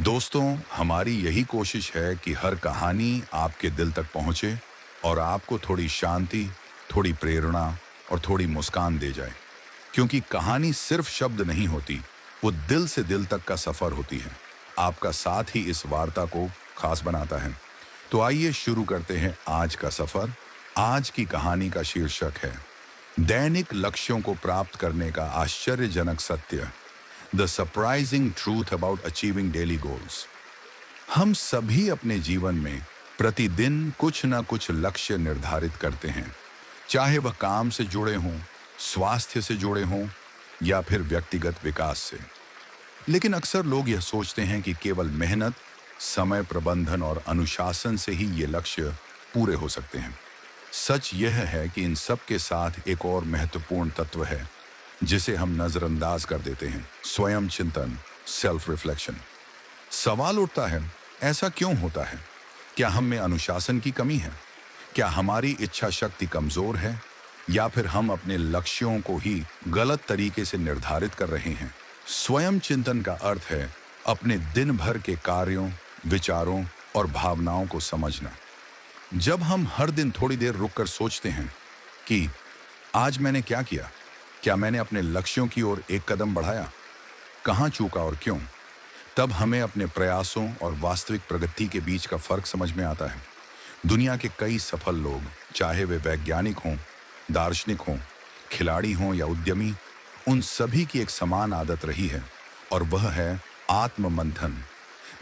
दोस्तों, हमारी यही कोशिश है कि हर कहानी आपके दिल तक पहुंचे और आपको थोड़ी शांति, थोड़ी प्रेरणा और थोड़ी मुस्कान दे जाए। क्योंकि कहानी सिर्फ शब्द नहीं होती, वो दिल से दिल तक का सफर होती है। आपका साथ ही इस वार्ता को खास बनाता है। तो आइए शुरू करते हैं आज का सफर। आज की कहानी का शीर्षक है दैनिक लक्ष्यों को प्राप्त करने का आश्चर्यजनक सत्य, the surprising truth about achieving daily goals. हम सभी अपने जीवन में प्रतिदिन कुछ ना कुछ लक्ष्य निर्धारित करते हैं, चाहे वह काम से जुड़े हों, स्वास्थ्य से जुड़े हों या फिर व्यक्तिगत विकास से। लेकिन अक्सर लोग यह सोचते हैं कि केवल मेहनत, समय प्रबंधन और अनुशासन से ही ये लक्ष्य पूरे हो सकते हैं। सच यह है कि इन सब के साथ एक और महत्वपूर्ण तत्व है जिसे हम नजरअंदाज कर देते हैं, स्वयं चिंतन, सेल्फ रिफ्लेक्शन। सवाल उठता है, ऐसा क्यों होता है? क्या हम में अनुशासन की कमी है? क्या हमारी इच्छा शक्ति कमजोर है? या फिर हम अपने लक्ष्यों को ही गलत तरीके से निर्धारित कर रहे हैं? स्वयं चिंतन का अर्थ है अपने दिन भर के कार्यों, विचारों और भावनाओं को समझना। जब हम हर दिन थोड़ी देर रुककर सोचते हैं कि आज मैंने क्या किया, क्या मैंने अपने लक्ष्यों की ओर एक कदम बढ़ाया, कहाँ चूका और क्यों, तब हमें अपने प्रयासों और वास्तविक प्रगति के बीच का फर्क समझ में आता है। दुनिया के कई सफल लोग, चाहे वे वैज्ञानिक हों, दार्शनिक हों, खिलाड़ी हों या उद्यमी, उन सभी की एक समान आदत रही है और वह है आत्म मंथन।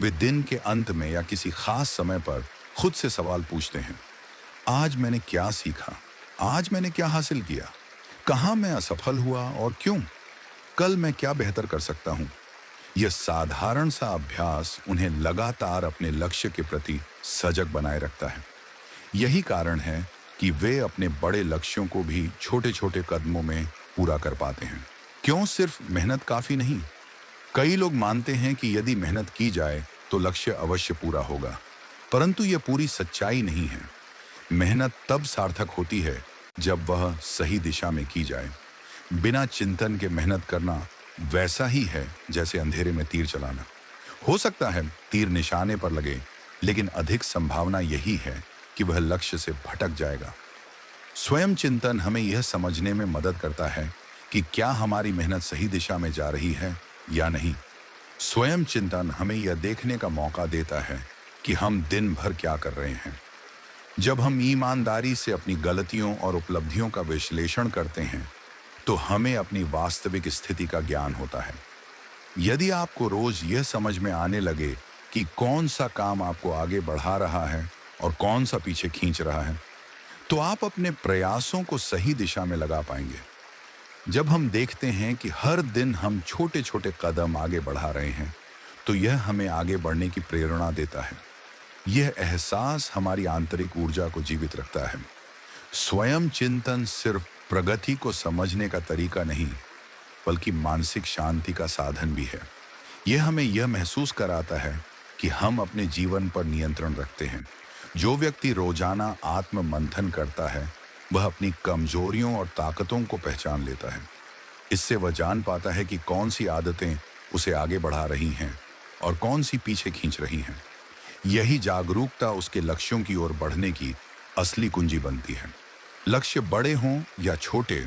वे दिन के अंत में या किसी खास समय पर खुद से सवाल पूछते हैं, आज मैंने क्या सीखा, आज मैंने क्या हासिल किया, कहाँ मैं असफल हुआ और क्यों, कल मैं क्या बेहतर कर सकता हूँ। यह साधारण सा अभ्यास उन्हें लगातार अपने लक्ष्य के प्रति सजग बनाए रखता है। यही कारण है कि वे अपने बड़े लक्ष्यों को भी छोटे छोटे कदमों में पूरा कर पाते हैं। क्यों सिर्फ मेहनत काफी नहीं? कई लोग मानते हैं कि यदि मेहनत की जाए तो लक्ष्य अवश्य पूरा होगा, परंतु यह पूरी सच्चाई नहीं है। मेहनत तब सार्थक होती है जब वह सही दिशा में की जाए। बिना चिंतन के मेहनत करना वैसा ही है जैसे अंधेरे में तीर चलाना। हो सकता है तीर निशाने पर लगे, लेकिन अधिक संभावना यही है कि वह लक्ष्य से भटक जाएगा। स्वयं चिंतन हमें यह समझने में मदद करता है कि क्या हमारी मेहनत सही दिशा में जा रही है या नहीं। स्वयं चिंतन हमें यह देखने का मौका देता है कि हम दिन भर क्या कर रहे हैं। जब हम ईमानदारी से अपनी गलतियों और उपलब्धियों का विश्लेषण करते हैं, तो हमें अपनी वास्तविक स्थिति का ज्ञान होता है। यदि आपको रोज यह समझ में आने लगे कि कौन सा काम आपको आगे बढ़ा रहा है और कौन सा पीछे खींच रहा है, तो आप अपने प्रयासों को सही दिशा में लगा पाएंगे। जब हम देखते हैं कि हर दिन हम छोटे छोटे कदम आगे बढ़ा रहे हैं, तो यह हमें आगे बढ़ने की प्रेरणा देता है। यह एहसास हमारी आंतरिक ऊर्जा को जीवित रखता है। स्वयं चिंतन सिर्फ प्रगति को समझने का तरीका नहीं, बल्कि मानसिक शांति का साधन भी है। यह हमें यह महसूस कराता है कि हम अपने जीवन पर नियंत्रण रखते हैं। जो व्यक्ति रोजाना आत्म मंथन करता है, वह अपनी कमजोरियों और ताकतों को पहचान लेता है। इससे वह जान पाता है कि कौन सी आदतें उसे आगे बढ़ा रही हैं और कौन सी पीछे खींच रही हैं। यही जागरूकता उसके लक्ष्यों की ओर बढ़ने की असली कुंजी बनती है। लक्ष्य बड़े हों या छोटे,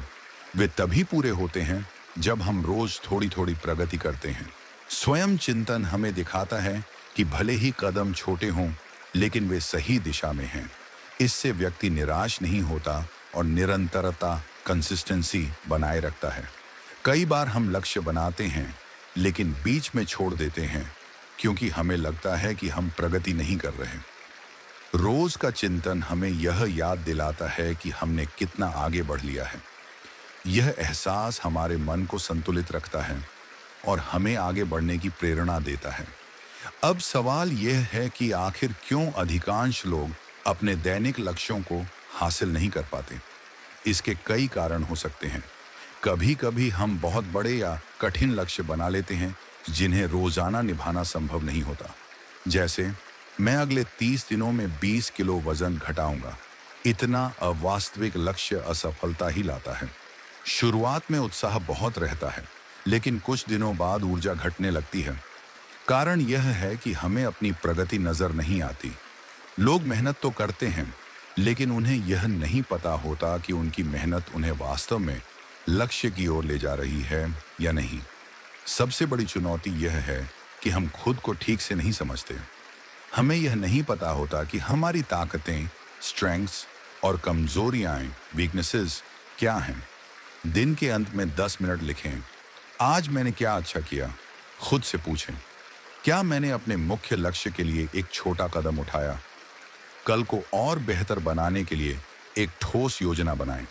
वे तभी पूरे होते हैं जब हम रोज थोड़ी थोड़ी प्रगति करते हैं। स्वयं चिंतन हमें दिखाता है कि भले ही कदम छोटे हों, लेकिन वे सही दिशा में हैं। इससे व्यक्ति निराश नहीं होता और निरंतरता, कंसिस्टेंसी बनाए रखता है। कई बार हम लक्ष्य बनाते हैं लेकिन बीच में छोड़ देते हैं, क्योंकि हमें लगता है कि हम प्रगति नहीं कर रहे। रोज का चिंतन हमें यह याद दिलाता है कि हमने कितना आगे बढ़ लिया है। यह एहसास हमारे मन को संतुलित रखता है और हमें आगे बढ़ने की प्रेरणा देता है। अब सवाल यह है कि आखिर क्यों अधिकांश लोग अपने दैनिक लक्ष्यों को हासिल नहीं कर पाते? इसके कई कारण हो सकते हैं। कभी कभी हम बहुत बड़े या कठिन लक्ष्य बना लेते हैं जिन्हें रोजाना निभाना संभव नहीं होता। जैसे, मैं अगले 30 दिनों में 20 किलो वजन घटाऊंगा। इतना अवास्तविक लक्ष्य असफलता ही लाता है। शुरुआत में उत्साह बहुत रहता है, लेकिन कुछ दिनों बाद ऊर्जा घटने लगती है। कारण यह है कि हमें अपनी प्रगति नजर नहीं आती। लोग मेहनत तो करते हैं, लेकिन उन्हें यह नहीं पता होता कि उनकी मेहनत उन्हें वास्तव में लक्ष्य की ओर ले जा रही है या नहीं। सबसे बड़ी चुनौती यह है कि हम खुद को ठीक से नहीं समझते। हमें यह नहीं पता होता कि हमारी ताकतें, स्ट्रेंथ्स और कमजोरियां, वीकनेसेस क्या हैं। दिन के अंत में 10 मिनट लिखें, आज मैंने क्या अच्छा किया। खुद से पूछें, क्या मैंने अपने मुख्य लक्ष्य के लिए एक छोटा कदम उठाया। कल को और बेहतर बनाने के लिए एक ठोस योजना बनाएं।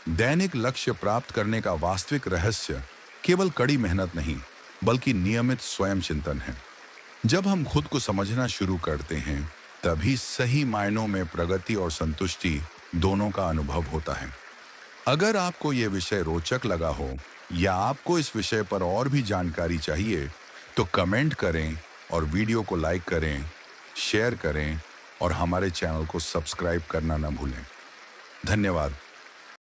दैनिक लक्ष्य प्राप्त करने का वास्तविक रहस्य केवल कड़ी मेहनत नहीं, बल्कि नियमित स्वयं चिंतन है। जब हम खुद को समझना शुरू करते हैं, तभी सही मायनों में प्रगति और संतुष्टि दोनों का अनुभव होता है। अगर आपको यह विषय रोचक लगा हो या आपको इस विषय पर और भी जानकारी चाहिए, तो कमेंट करें और वीडियो को लाइक करें, शेयर करें और हमारे चैनल को सब्सक्राइब करना न भूलें। धन्यवाद।